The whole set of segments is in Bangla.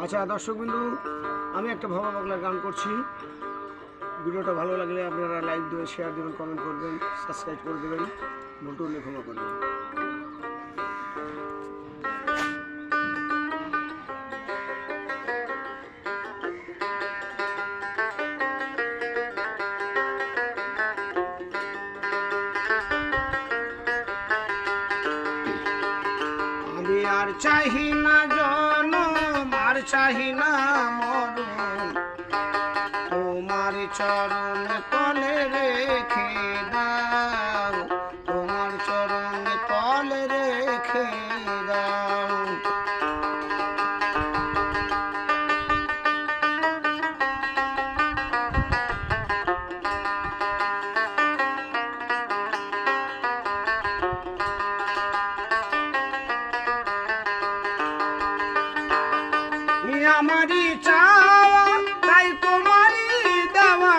আচ্ছা দর্শকবৃন্দু, আমি একটা ভাবা বাংলার গান করছি। ভিডিওটা ভালো লাগলে আপনারা লাইক দেবেন, শেয়ার দেবেন, কমেন্ট করবেন, সাবস্ক্রাইব করে দেবেন, ভুল টুল ক্ষমা করবেন। আমি আর চাহি না জনম, আর চাহি না মরণ, তোমার চরণ তলে রেখে দাও, তোমার চরণ তলে রেখে দাও। আমারই চাওয়া তাই তোমারই দেওয়া,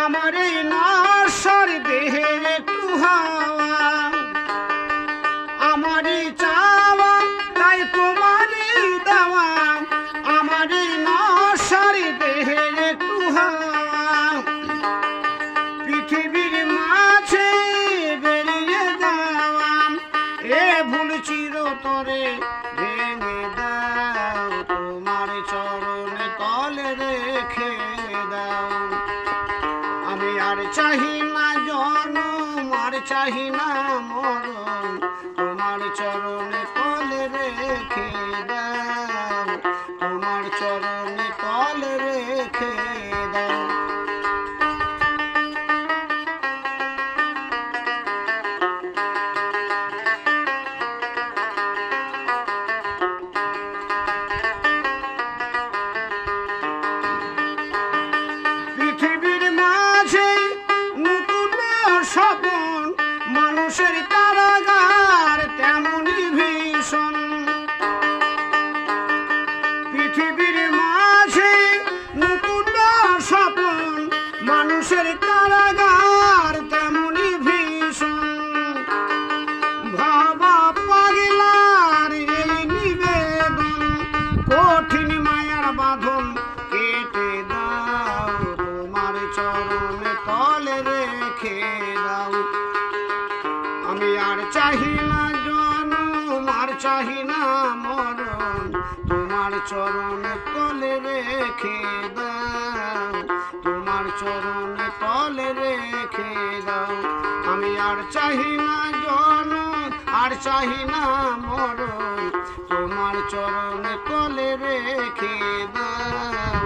আমার এই নশ্বর দেহের একটু হাওয়া। আমারই চাওয়া তাই তোমারই দেওয়া, আমার এই নশ্বর দেহের একটু হাওয়া। পৃথিবীর মাঝে বেরিয়ে যাওয়া, এ ভুল চিরতরে ভেঙে দাও, তোমার চরণ তলে রেখে দাও। আমি আর চাহি না জনম, আর চাহি না মরণ, তোমার চরণ তলে রেখে দাও, তোমার চরণ তলে রেখে দাও। পৃথিবীর মাঝে নতুন স্বপন, মানুষের কারাগার তেমনই ভীষণ। পৃথিবীর মাঝে নতুন স্বপন, মানুষের কারাগার তেমনই ভীষণ। ভাবা পাগলার এই নিবেদন, কঠিন মায়ার বাঁধন কেটে দাও, তোমার চরণ তলে রেখে দাও। আমি আর চাহি না জনম, আর চাহি না মরণ, তোমার চরণ তলে রেখে দাও, তোমার চরণ তলে রেখে দাও। আমি আর চাহি না জনম, আর চাহি না মরণ, তোমার চরণ তলে রেখে দাও,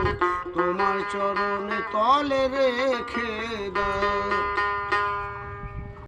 তোমার চরণ তলে রেখে দাও।